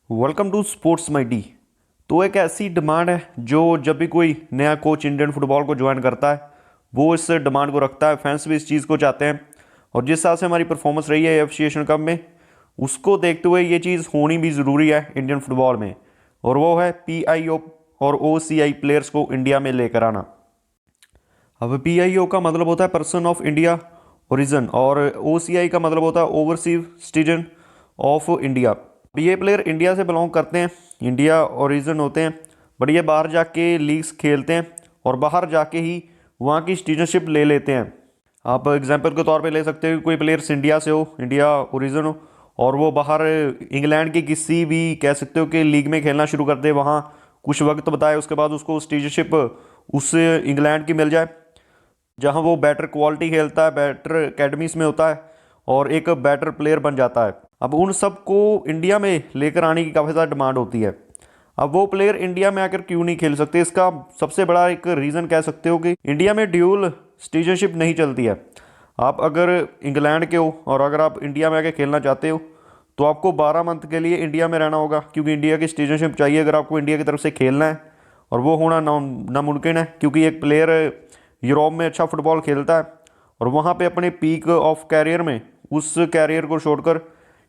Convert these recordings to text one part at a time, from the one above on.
Welcome to sports my D. तो एक ऐसी डिमांड है जो जब भी कोई नया कोच इंडियन फुटबॉल को ज्वाइन करता है वो इस डिमांड को रखता है। फैंस भी इस चीज़ को चाहते हैं और जिस हिसाब से हमारी परफॉर्मेंस रही है एफसी एशियन कप में, उसको देखते हुए ये चीज़ होनी भी ज़रूरी है इंडियन फुटबॉल में, और वो है PIO और OCI प्लेयर्स को इंडिया में लेकर आना। अब PIO का मतलब होता है पर्सन ऑफ इंडिया ओरिजिन और OCI का मतलब होता है ओवरसीज सिटीजन ऑफ इंडिया। ये प्लेयर इंडिया से बिलोंग करते हैं, इंडिया ओरिजिन होते हैं, बट ये बाहर जाके लीग्स खेलते हैं और बाहर जाके ही वहाँ की सिटीजनशिप ले लेते हैं। आप एग्जांपल के तौर पे ले सकते हो कि कोई प्लेयर्स इंडिया से हो, इंडिया ओरिजिन हो, और वो बाहर इंग्लैंड की किसी भी कह सकते हो कि लीग में खेलना शुरू कर दे, वहाँ कुछ वक्त बताए, उसके बाद उसको सिटीजनशिप उस इंग्लैंड की मिल जाए जहाँ वो बेटर क्वालिटी खेलता है, बेटर एकेडमीज में होता है और एक बेटर प्लेयर बन जाता है। अब उन सब को इंडिया में लेकर आने की काफ़ी ज़्यादा डिमांड होती है। अब वो प्लेयर इंडिया में आकर क्यों नहीं खेल सकते, इसका सबसे बड़ा एक रीज़न कह सकते हो कि इंडिया में ड्यूल सिटीजनशिप नहीं चलती है। आप अगर इंग्लैंड के हो और अगर आप इंडिया में आके खेलना चाहते हो तो आपको 12 मंथ के लिए इंडिया में रहना होगा, क्योंकि इंडिया की सिटीजनशिप चाहिए अगर आपको इंडिया की तरफ से खेलना है, और वो होना नामुमकिन है क्योंकि एक प्लेयर यूरोप में अच्छा फुटबॉल खेलता है और वहाँ पे अपने पीक ऑफ कैरियर में उस कैरियर को छोड़कर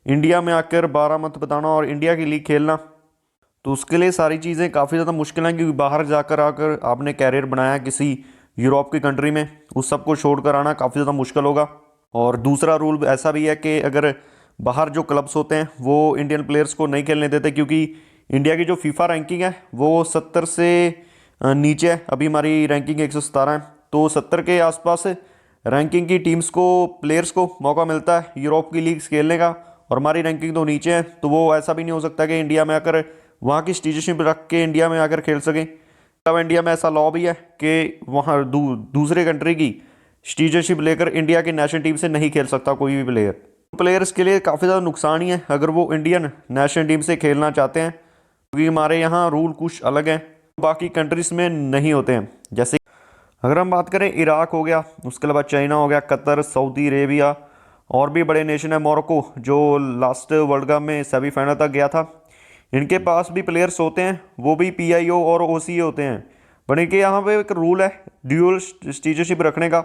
इंडिया में आकर 12 मंथ बताना और इंडिया की लीग खेलना, तो उसके लिए सारी चीज़ें काफ़ी ज़्यादा मुश्किल हैं, क्योंकि बाहर जाकर आकर आपने कैरियर बनाया किसी यूरोप की कंट्री में, उस सब को छोड़ कर आना काफ़ी ज़्यादा मुश्किल होगा। और दूसरा रूल ऐसा भी है कि अगर बाहर जो क्लब्स होते हैं वो इंडियन प्लेयर्स को नहीं खेलने देते, क्योंकि इंडिया की जो फीफा रैंकिंग है वो 70 से नीचे है। अभी हमारी रैंकिंग 117 है, तो 70 के आसपास रैंकिंग की टीम्स को, प्लेयर्स को मौका मिलता है यूरोप की लीग्स खेलने का, और हमारी रैंकिंग तो नीचे है, तो वो ऐसा भी नहीं हो सकता कि इंडिया में आकर वहाँ की सिटीजनशिप रख के इंडिया में आकर खेल सकें। तब इंडिया में ऐसा लॉ भी है कि वहाँ दूसरे कंट्री की सिटीजनशिप लेकर इंडिया की नेशनल टीम से नहीं खेल सकता कोई भी प्लेयर। प्लेयर्स के लिए काफ़ी ज़्यादा नुकसान ही है अगर वो इंडियन नेशनल टीम से खेलना चाहते हैं, क्योंकि हमारे यहाँ रूल कुछ अलग हैं, बाकी कंट्रीज़ में नहीं होते हैं। जैसे अगर हम बात करें, इराक हो गया, उसके अलावा चाइना हो गया, कतर, सऊदी अरेबिया, और भी बड़े नेशन है, मोरक्को जो लास्ट वर्ल्ड कप में सेमीफाइनल तक गया था, इनके पास भी प्लेयर्स होते हैं, वो भी PIO और OCA होते हैं। बट इनके यहाँ पे एक रूल है ड्यूअल सिटीजनशिप रखने का,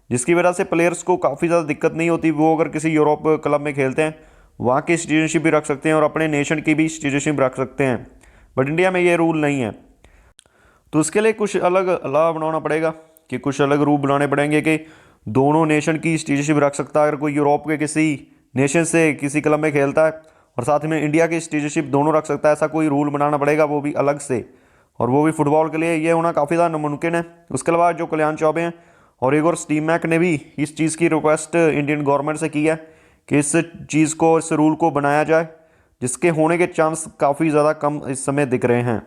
जिसकी वजह से प्लेयर्स को काफ़ी ज़्यादा दिक्कत नहीं होती। वो अगर किसी यूरोप क्लब में खेलते हैं वहाँ की सिटीजनशिप भी रख सकते हैं और अपने नेशन की भी सिटीजनशिप रख सकते हैं, बट इंडिया में ये रूल नहीं है। तो इसके लिए कुछ अलग लॉ बनाना पड़ेगा, कि कुछ अलग रूल बनाने पड़ेंगे कि दोनों नेशन की सिटीजनशिप रख सकता है। अगर कोई यूरोप के किसी नेशन से किसी क्लब में खेलता है और साथ में इंडिया की सिटीजनशिप दोनों रख सकता है, ऐसा कोई रूल बनाना पड़ेगा, वो भी अलग से, और वो भी फुटबॉल के लिए ये होना काफ़ी ज़्यादा नामुमकिन है। उसके अलावा जो कल्याण चौबे हैं और इगोर स्टीमैक ने भी इस चीज़ की रिक्वेस्ट इंडियन गवर्नमेंट से की है कि इस चीज़ को, इस रूल को बनाया जाए, जिसके होने के चांस काफ़ी ज़्यादा कम इस समय दिख रहे हैं।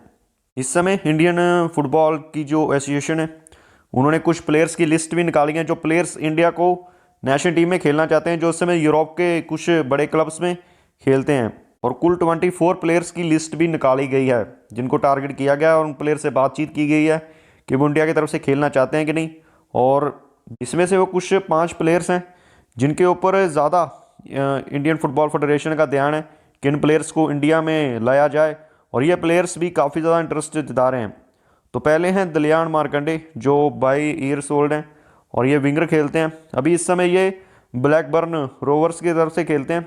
इस समय इंडियन फुटबॉल की जो एसोसिएशन है उन्होंने कुछ प्लेयर्स की लिस्ट भी निकाली है जो प्लेयर्स इंडिया को नेशनल टीम में खेलना चाहते हैं, जो इस समय यूरोप के कुछ बड़े क्लब्स में खेलते हैं, और कुल 24 प्लेयर्स की लिस्ट भी निकाली गई है जिनको टारगेट किया गया है और उन प्लेयर से बातचीत की गई है कि वो इंडिया की तरफ से खेलना चाहते हैं कि नहीं। और इसमें से वो कुछ 5 प्लेयर्स हैं जिनके ऊपर ज़्यादा इंडियन फुटबॉल फेडरेशन का ध्यान है कि इन प्लेयर्स को इंडिया में लाया जाए, और ये प्लेयर्स भी काफ़ी ज़्यादा इंटरेस्ट जता रहे हैं। तो पहले हैं दलियान मार्कंडे जो 22 ईयर्स ओल्ड हैं और ये विंगर खेलते हैं। अभी इस समय ये ब्लैकबर्न रोवर्स की तरफ से खेलते हैं,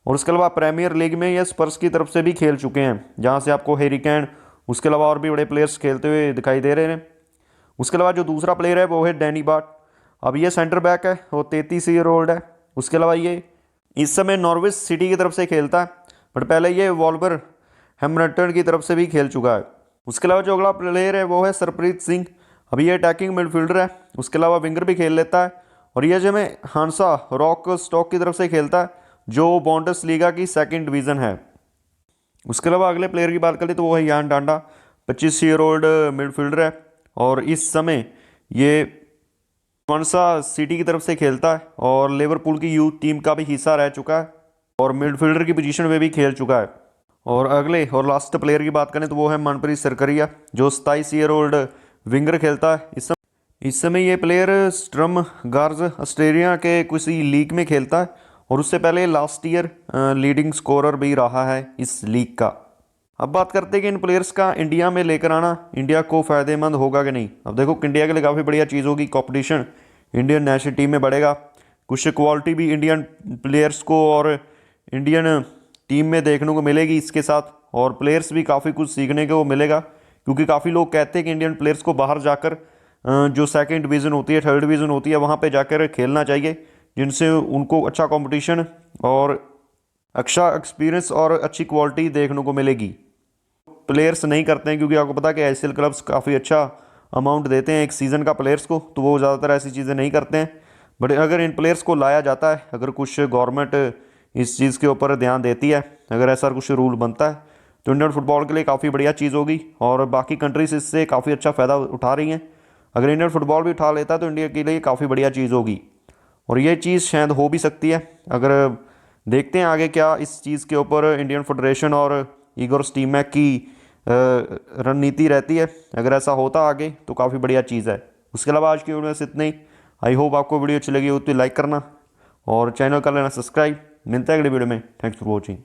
और उसके अलावा प्रीमियर लीग में ये स्पर्स की तरफ से भी खेल चुके हैं, जहाँ से आपको हैरी केन, उसके अलावा और भी बड़े प्लेयर्स खेलते हुए दिखाई दे रहे हैं। उसके अलावा जो दूसरा प्लेयर है वो है डैनी बाट। अब ये सेंटर बैक है, वो 33 ईयर ओल्ड है। उसके अलावा ये इस समय नॉर्विच सिटी की तरफ से खेलता है, बट पहले ये वॉल्वर हैम्पटन की तरफ से भी खेल चुका है। उसके अलावा जो अगला प्लेयर है वो है सरप्रीत सिंह। अभी ये अटैकिंग मिडफील्डर है, उसके अलावा विंगर भी खेल लेता है, और ये जो में हांसा रॉक स्टॉक की तरफ से खेलता है जो बुंडेस लीगा की 2nd डिवीज़न है। उसके अलावा अगले प्लेयर की बात करें तो वो है यान डांडा, 25 ईयर ओल्ड मिडफील्डर है, और इस समय ये हांसा सिटी की तरफ से खेलता है और लिवरपूल की यूथ टीम का भी हिस्सा रह चुका है और मिडफील्डर की पोजीशन में भी खेल चुका है। और अगले और लास्ट प्लेयर की बात करें तो वो है मनप्रीत सरकरिया जो 27 ईयर ओल्ड विंगर खेलता है। इस समय ये प्लेयर स्ट्रम गार्ज ऑस्ट्रेलिया के किसी लीग में खेलता है, और उससे पहले लास्ट ईयर लीडिंग स्कोरर भी रहा है इस लीग का। अब बात करते हैं कि इन प्लेयर्स का इंडिया में लेकर आना इंडिया को फ़ायदेमंद होगा कि नहीं। अब देखो, इंडिया के लिए काफ़ी बढ़िया चीज़ होगी, कंपटीशन इंडियन नेशनल टीम में बढ़ेगा, कुछ क्वालिटी भी इंडियन प्लेयर्स को और इंडियन टीम में देखने को मिलेगी इसके साथ, और प्लेयर्स भी काफ़ी कुछ सीखने को मिलेगा, क्योंकि काफ़ी लोग कहते हैं कि इंडियन प्लेयर्स को बाहर जाकर जो सेकंड डिवीज़न होती है, थर्ड डिवीज़न होती है, वहाँ पे जाकर खेलना चाहिए, जिनसे उनको अच्छा कंपटीशन और अच्छा एक्सपीरियंस और अच्छी क्वालिटी देखने को मिलेगी। प्लेयर्स नहीं करते हैं, क्योंकि आपको पता है कि आईएसएल क्लब्स काफ़ी अच्छा अमाउंट देते हैं एक सीज़न का प्लेयर्स को, तो वो ज़्यादातर ऐसी चीज़ें नहीं करते हैं। बट अगर इन प्लेयर्स को लाया जाता है, अगर कुछ गवर्नमेंट इस चीज़ के ऊपर ध्यान देती है, अगर ऐसा कुछ रूल बनता है, तो इंडियन फुटबॉल के लिए काफ़ी बढ़िया चीज़ होगी, और बाकी कंट्रीज इससे काफ़ी अच्छा फ़ायदा उठा रही हैं। अगर इंडियन फुटबॉल भी उठा लेता है तो इंडिया के लिए काफ़ी बढ़िया चीज़ होगी, और ये चीज़ शायद हो भी सकती है। अगर देखते हैं आगे क्या इस चीज़ के ऊपर इंडियन फेडरेशन और इगोर स्टीमैक की रणनीति रहती है। अगर ऐसा होता आगे तो काफ़ी बढ़िया चीज़ है। उसके अलावा आज की वीडियो में इतना ही। आई होप आपको वीडियो अच्छी लगी हो तो लाइक करना और चैनल कर लेना सब्सक्राइब। मिलता है अगले वीडियो में। Thanks for watching.